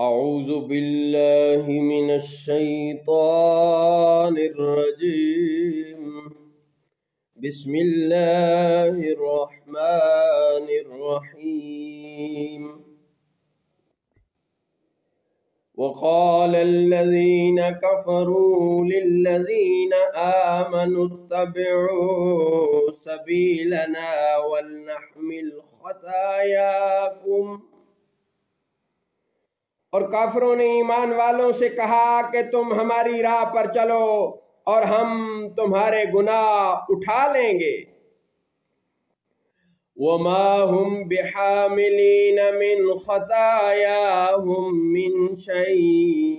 أعوذ بالله من الشيطان الرجيم بسم الله الرحمن الرحيم وقال الذين كفروا للذين آمنوا اتبعوا سبيلنا ولنحمل خطاياكم، اور کافروں نے ایمان والوں سے کہا کہ تم ہماری راہ پر چلو اور ہم تمہارے گناہ اٹھا لیں گے۔ وما هم بحاملین من خطاياهم من شيء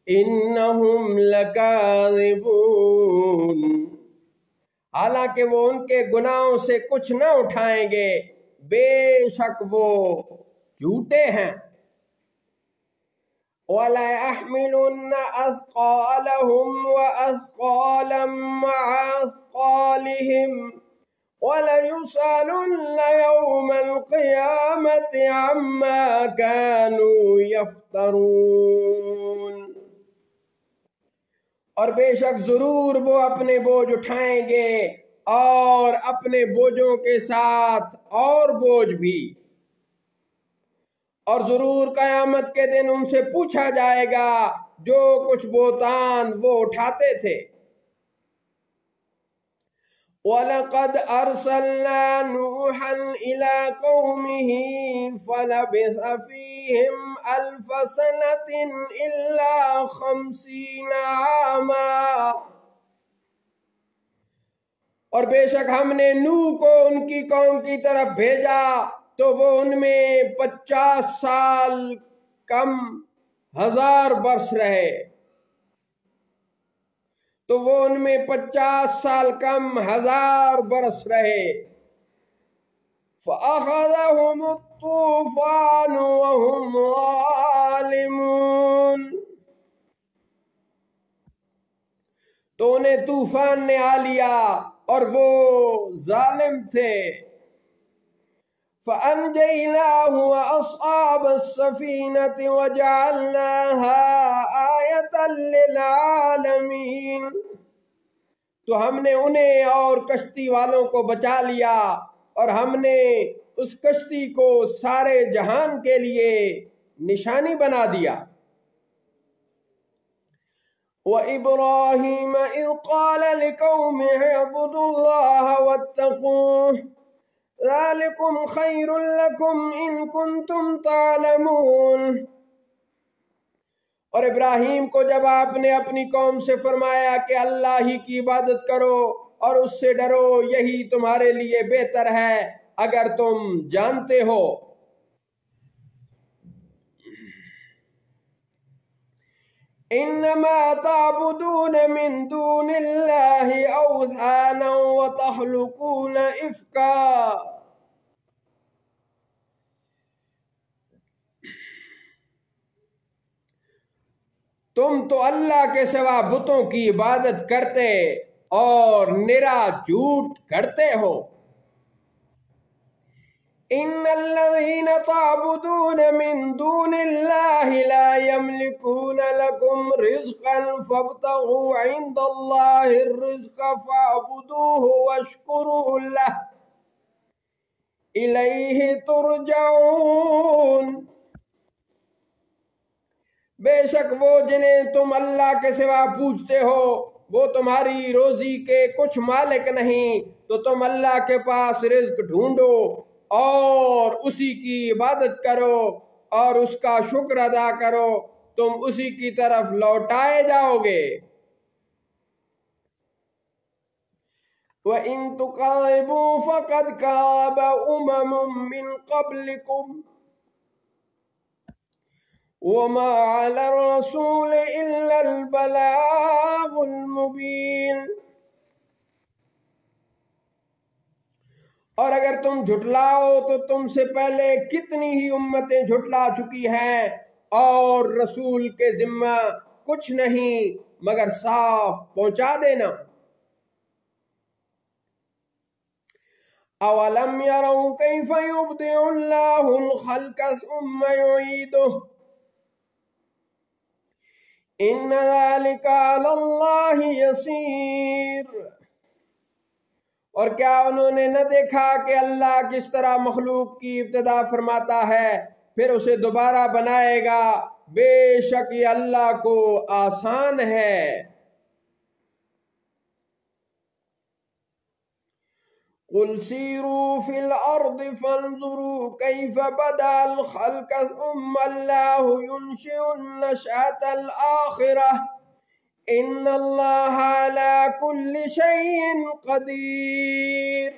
انہم لکاذبون، حالانکہ وہ ان کے گناہوں سے کچھ نہ اٹھائیں گے، بے شک وہ جھوٹے ہیں۔ وَلَيَحْمِلُنَّ أَثْقَالَهُمْ وَأَثْقَالًا مَعَ أَثْقَالِهِمْ وَلَيُسْأَلُنَّ يَوْمَ الْقِيَامَةِ عَمَّا كَانُوا يَفْتَرُونَ، اور بے شک ضرور وہ اپنے بوجھ اٹھائیں گے اور اپنے بوجھوں کے ساتھ اور بوجھ بھی، اور ضرور قیامت کے دن ان سے پوچھا جائے گا جو کچھ بہتان وہ اٹھاتے تھے۔ وَلَقَدْ أَرْسَلْنَا نُوحًا إِلَىٰ قَوْمِهِ فَلَبِثَ فِيهِمْ أَلْفَ سَنَةٍ إِلَّا 50 عَامًا، اور بے شک ہم نے نوح کو ان کی قوم کی طرف بھیجا تو وہ ان میں 50 سال کم 1000 برس رہے، تو وہ ان میں 50 سال کم 1000 برس رہے۔ فَأَخَذَهُمُ الطُّوفَانُ وَهُمْ ظَالِمُونَ، تو انہیں طوفان نے آ لیا اور وہ ظالم تھے۔ فَأَنْجَيْنَاهُ وَأَصْحَابَ السَّفِينَةِ وَجَعَلْنَاهَا آيَةً لِلْعَالَمِينَ، تو ہم نے انہیں اور کشتی والوں کو بچا لیا اور ہم نے اس کشتی کو سارے جہان کے لیے نشانی بنا دیا۔ وَإِبْرَاهِيمَ إِذْ قَالَ لِقَوْمِهِ اعْبُدُوا اللَّهَ وَاتَّقُوهُ ذَلِكُمْ خَيْرٌ لَكُمْ إِن كُنتُمْ تَعْلَمُونَ، اور ابراہیم کو جب آپ نے اپنی قوم سے فرمایا کہ اللہ ہی کی عبادت کرو اور اس سے ڈرو، یہی تمہارے لیے بہتر ہے اگر تم جانتے ہو۔ انما تعبدون من دون اللہ اوثانا وتخلقون افکا، تم تو اللہ کے سوا بتوں کی عبادت کرتے اور نرا جھوٹ کرتے ہو۔ ان الذين تعبدون من دون الله لا يملكون لكم رزقا فابتغوا عند الله الرزق فاعبدوه واشكروا له إليه ترجعون، بے شک وہ جنہیں تم اللہ کے سوا پوجتے ہو وہ تمہاری روزی کے کچھ مالک نہیں، تو تم اللہ کے پاس رزق ڈھونڈو اور اسی کی عبادت کرو اور اس کا شکر ادا کرو، تم اسی کی طرف لوٹائے جاؤ گے۔ وَإِن تُكَذِّبُوا فَقَدْ كَذَّبَ أُمَمٌ مِّن قَبْلِكُمْ وَمَا عَلَى الرَّسُولِ إِلَّا الْبَلَاغُ الْمُبِينُ، اور اگر تم جھٹلاؤ تو تم سے پہلے کتنی ہی امتیں جھٹلا چکی ہیں، اور رسول کے ذمہ کچھ نہیں مگر صاف پہنچا دینا۔ اولم يروا كيف يبدئ الله الخلق ثم يعيده ان ذلک علی اللہ یسیر۔ اور کیا انہوں نے نہ دیکھا کہ اللہ کس طرح مخلوق کی ابتدا فرماتا ہے پھر اسے دوبارہ بنائے گا، بے شک یہ اللہ کو آسان ہے۔ قل سیروا فی الارض فانظروا کیف بدأ الخلق ثم اللہ ینشئ النشأة الآخرہ ان اللہ علی کل شیء قدیر۔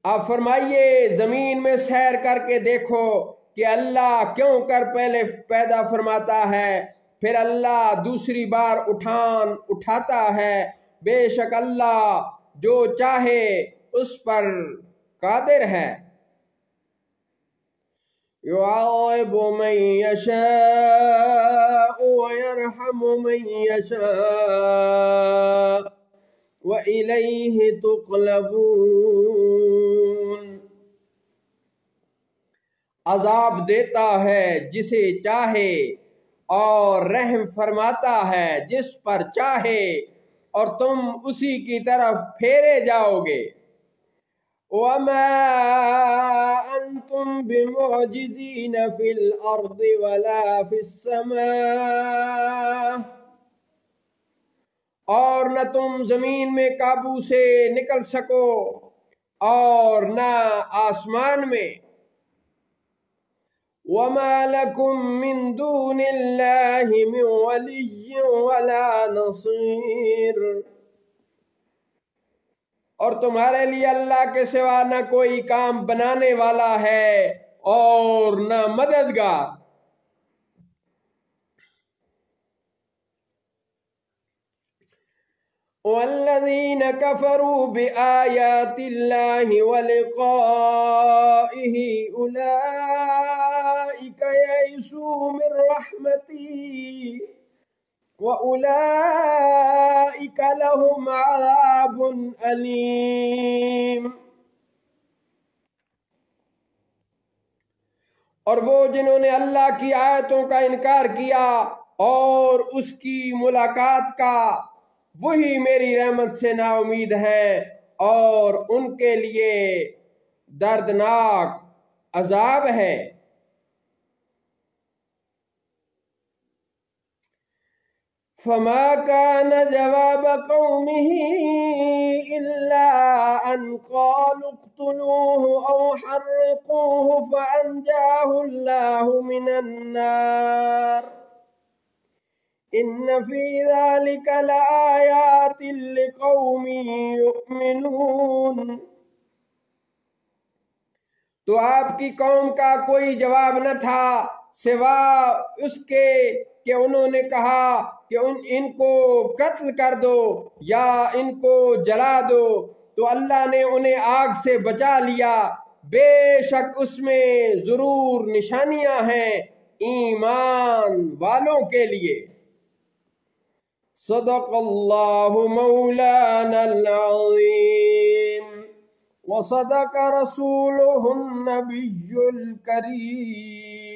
آپ فرمائیے زمین میں سیر کر کے دیکھو کہ اللہ کیوں کر پہلے پیدا فرماتا ہے پھر اللہ دوسری بار اٹھاتا ہے، بے شک اللہ جو چاہے اس پر قادر ہے۔ يعذب من يشاء ويرحم من يشاء وإليه تقلبون۔ عذاب دیتا ہے جسے چاہے اور رحم فرماتا ہے جس پر چاہے اور تم اسی کی طرف پھیرے جاؤ گے۔ وَمَا أَنْتُمْ بِمُعْجِزِينَ فِي الْأَرْضِ وَلَا فِي السَّمَاءِ، اور نہ تم زمین میں قابو سے نکل سکو اور نہ آسمان میں۔ وَمَا لَكُم مِّن دُونِ اللَّهِ مِن وَلِيٍّ وَلَا نَصِيرٍ، اور تمہارے لیے اللہ کے سوا نہ کوئی کام بنانے والا ہے اور نہ مددگار۔ والذین کفروا بآیات اللہ ولقائہ اولئک یئسوا من رحمتی وَأُولَئِكَ لَهُمْ عَذَابٌ أَلِيمٌ۔ اور وہ جنہوں نے اللہ کی آیتوں کا انکار کیا اور اس کی ملاقات کا، وہی میری رحمت سے نا امید ہیں اور ان کے لیے دردناک عذاب ہے۔ فما كان جواب قومه إلا أن قالوا اقتلوه أو حرقوه فأنجاه الله من النار إن في ذلك لآيات لقوم يؤمنون۔ تو آپ کی قوم کا کوئی جواب نہ تھا سوا اس کے کہ انہوں نے کہا کہ ان کو قتل کر دو یا ان کو جلا دو، تو اللہ نے انہیں آگ سے بچا لیا، بے شک اس میں ضرور نشانیاں ہیں ایمان والوں کے لیے۔ صدق اللہ مولانا العظیم وصدق رسولہ النبی الکریم۔